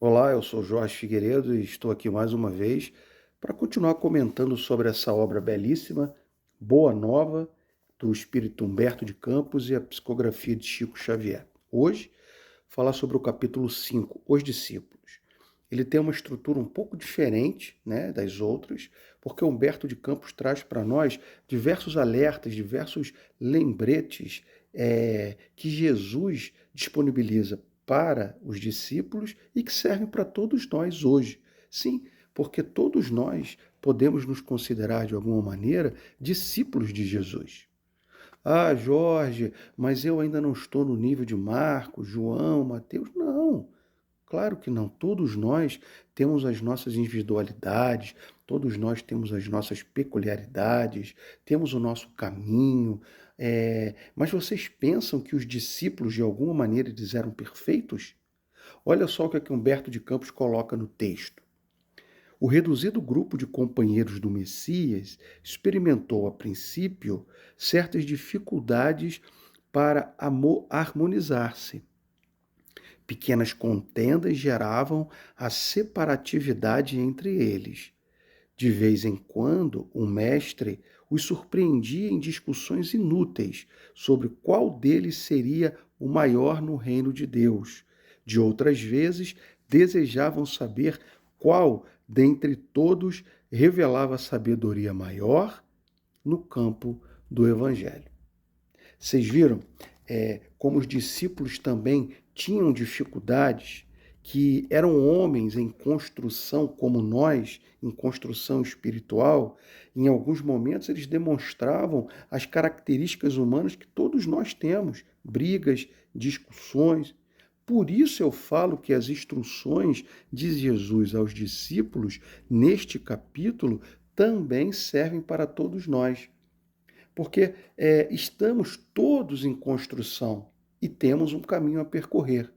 Olá, eu sou Jorge Figueiredo e estou aqui mais uma vez para continuar comentando sobre essa obra belíssima, Boa Nova, do espírito Humberto de Campos e a psicografia de Chico Xavier. Hoje, falar sobre o capítulo 5, Os Discípulos. Ele tem uma estrutura um pouco diferente, né, das outras, porque Humberto de Campos traz para nós diversos alertas, diversos lembretes que Jesus disponibiliza para os discípulos e que servem para todos nós hoje. Sim, porque todos nós podemos nos considerar, de alguma maneira, discípulos de Jesus. Ah, Jorge, mas eu ainda não estou no nível de Marcos, João, Mateus. Não, claro que não. Todos nós temos as nossas individualidades, todos nós temos as nossas peculiaridades, temos o nosso caminho. Mas vocês pensam que os discípulos, de alguma maneira, eles eram perfeitos? Olha só o que Humberto de Campos coloca no texto. O reduzido grupo de companheiros do Messias experimentou, a princípio, certas dificuldades para harmonizar-se. Pequenas contendas geravam a separatividade entre eles. De vez em quando, o mestre os surpreendia em discussões inúteis sobre qual deles seria o maior no reino de Deus. De outras vezes, desejavam saber qual dentre todos revelava sabedoria maior no campo do Evangelho. Vocês viram como os discípulos também tinham dificuldades, que eram homens em construção como nós, em construção espiritual. Em alguns momentos eles demonstravam as características humanas que todos nós temos, brigas, discussões. Por isso eu falo que as instruções de Jesus aos discípulos neste capítulo também servem para todos nós. Porque estamos todos em construção e temos um caminho a percorrer.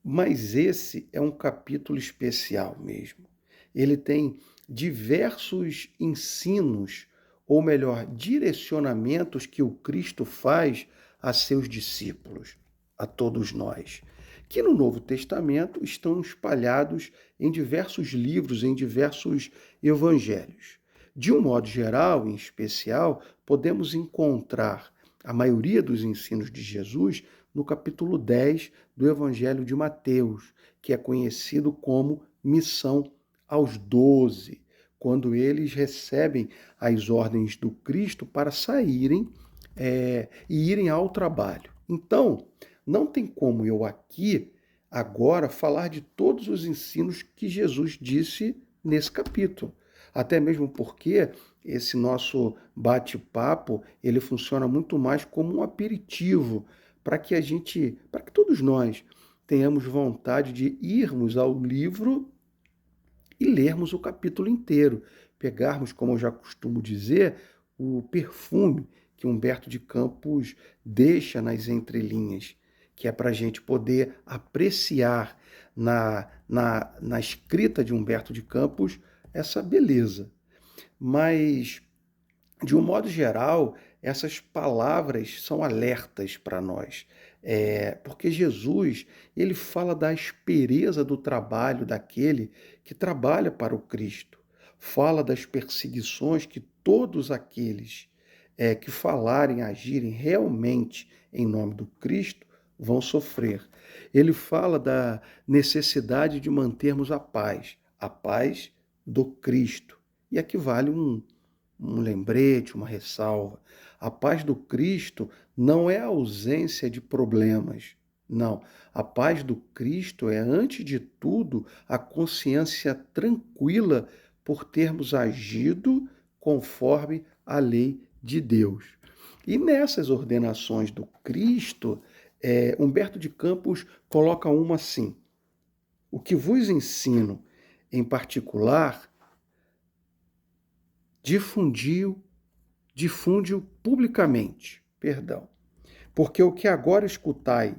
Mas esse é um capítulo especial mesmo. Ele tem diversos ensinos, ou melhor, direcionamentos que o Cristo faz a seus discípulos, a todos nós, que no Novo Testamento estão espalhados em diversos livros, em diversos evangelhos. De um modo geral, em especial, podemos encontrar a maioria dos ensinos de Jesus no capítulo 10 do Evangelho de Mateus, que é conhecido como Missão aos 12, quando eles recebem as ordens do Cristo para saírem e irem ao trabalho. Então, não tem como eu aqui, agora, falar de todos os ensinos que Jesus disse nesse capítulo. Até mesmo porque esse nosso bate-papo, ele funciona muito mais como um aperitivo para que todos nós tenhamos vontade de irmos ao livro e lermos o capítulo inteiro. Pegarmos, como eu já costumo dizer, o perfume que Humberto de Campos deixa nas entrelinhas, que é para a gente poder apreciar na escrita de Humberto de Campos essa beleza. Mas, de um modo geral, essas palavras são alertas para nós. Porque Jesus, ele fala da aspereza do trabalho daquele que trabalha para o Cristo. Fala das perseguições que todos aqueles que falarem, agirem realmente em nome do Cristo vão sofrer. Ele fala da necessidade de mantermos a paz do Cristo. E aqui vale um lembrete, uma ressalva. A paz do Cristo não é a ausência de problemas. Não. A paz do Cristo é, antes de tudo, a consciência tranquila por termos agido conforme a lei de Deus. E nessas ordenações do Cristo, Humberto de Campos coloca uma assim: o que vos ensino, em particular, difunde-o publicamente, porque o que agora escutai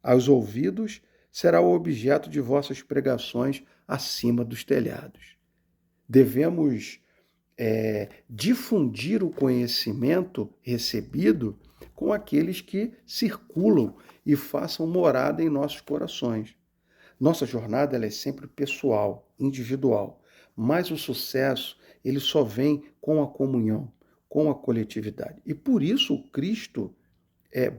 aos ouvidos será o objeto de vossas pregações acima dos telhados. Devemos difundir o conhecimento recebido com aqueles que circulam e façam morada em nossos corações. Nossa jornada ela é sempre pessoal, individual, mas o sucesso ele só vem com a comunhão, com a coletividade. E por isso o Cristo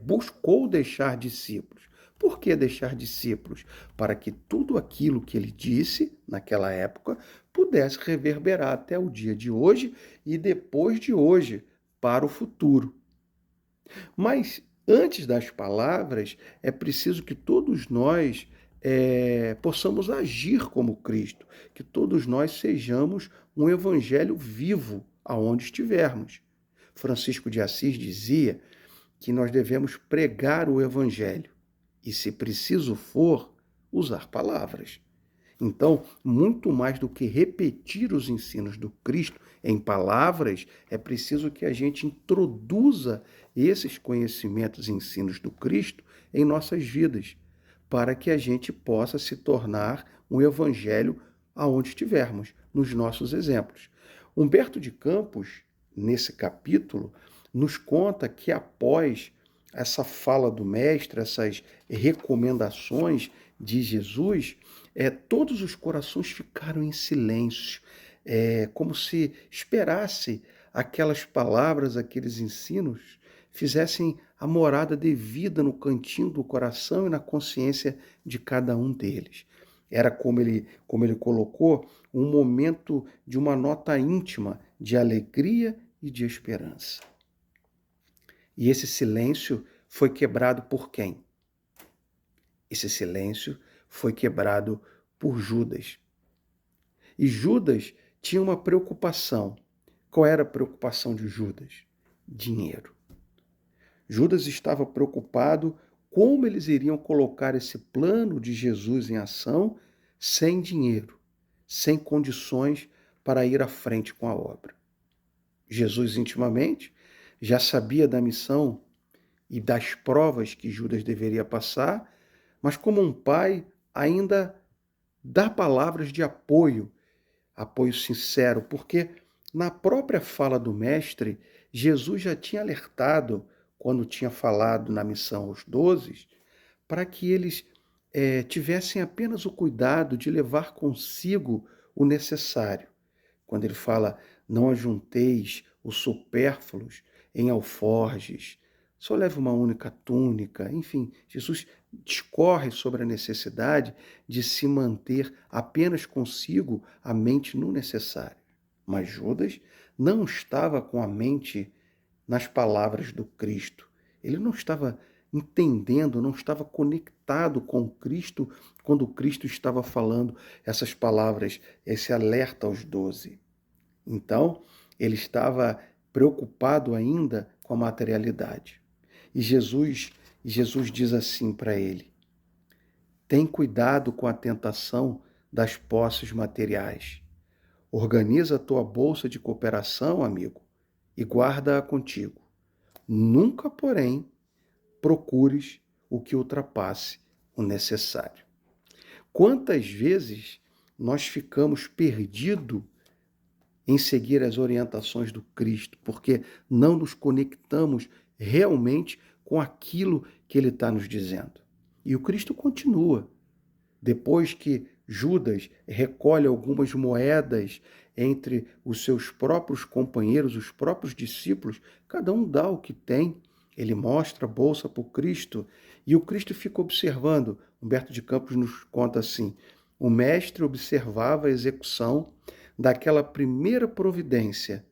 buscou deixar discípulos. Por que deixar discípulos? Para que tudo aquilo que ele disse naquela época pudesse reverberar até o dia de hoje e depois de hoje, para o futuro. Mas antes das palavras, é preciso que todos nós possamos agir como Cristo, que todos nós sejamos um evangelho vivo aonde estivermos. Francisco de Assis dizia que nós devemos pregar o evangelho e, se preciso for, usar palavras. Então, muito mais do que repetir os ensinos do Cristo em palavras, é preciso que a gente introduza esses conhecimentos e ensinos do Cristo em nossas vidas, para que a gente possa se tornar um evangelho aonde estivermos, nos nossos exemplos. Humberto de Campos, nesse capítulo, nos conta que após essa fala do mestre, essas recomendações de Jesus, todos os corações ficaram em silêncio, como se esperasse aquelas palavras, aqueles ensinos, fizessem a morada devida no cantinho do coração e na consciência de cada um deles. Era como ele colocou, um momento de uma nota íntima de alegria e de esperança. E esse silêncio foi quebrado por quem? Esse silêncio foi quebrado por Judas. E Judas tinha uma preocupação. Qual era a preocupação de Judas? Dinheiro. Judas estava preocupado como eles iriam colocar esse plano de Jesus em ação sem dinheiro, sem condições para ir à frente com a obra. Jesus intimamente já sabia da missão e das provas que Judas deveria passar, mas como um pai ainda dá palavras de apoio sincero, porque na própria fala do mestre, Jesus já tinha alertado, quando tinha falado na missão aos 12, para que eles tivessem apenas o cuidado de levar consigo o necessário. Quando ele fala, não ajunteis os supérfluos em alforjes, só leve uma única túnica. Enfim, Jesus discorre sobre a necessidade de se manter apenas consigo a mente no necessário. Mas Judas não estava com a mente nas palavras do Cristo. Ele não estava entendendo, não estava conectado com Cristo quando Cristo estava falando essas palavras, esse alerta aos 12. Então, ele estava preocupado ainda com a materialidade. E Jesus diz assim para ele: tem cuidado com a tentação das posses materiais. Organiza a tua bolsa de cooperação, amigo, e guarda-a contigo. Nunca, porém, procures o que ultrapasse o necessário. Quantas vezes nós ficamos perdidos em seguir as orientações do Cristo, porque não nos conectamos realmente com aquilo que ele está nos dizendo. E o Cristo continua. Depois que Judas recolhe algumas moedas entre os seus próprios companheiros, os próprios discípulos, cada um dá o que tem. Ele mostra a bolsa para o Cristo e o Cristo fica observando. Humberto de Campos nos conta assim: o mestre observava a execução daquela primeira providência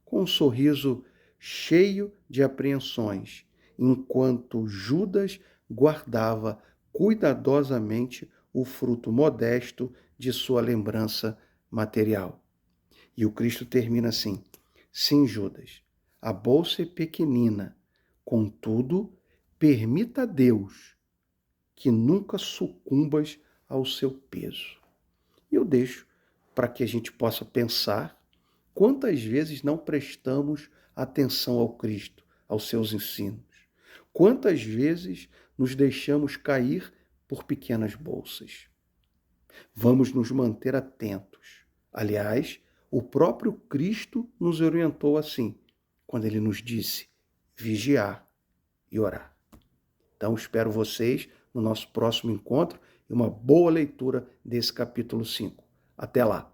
com um sorriso cheio de apreensões, enquanto Judas guardava cuidadosamente o fruto modesto de sua lembrança material. E o Cristo termina assim: sim, Judas, a bolsa é pequenina, contudo, permita a Deus que nunca sucumbas ao seu peso. E eu deixo para que a gente possa pensar quantas vezes não prestamos atenção ao Cristo, aos seus ensinos. Quantas vezes nos deixamos cair por pequenas bolsas. Vamos nos manter atentos. Aliás, o próprio Cristo nos orientou assim, quando ele nos disse vigiar e orar. Então, espero vocês no nosso próximo encontro e uma boa leitura desse capítulo 5. Até lá!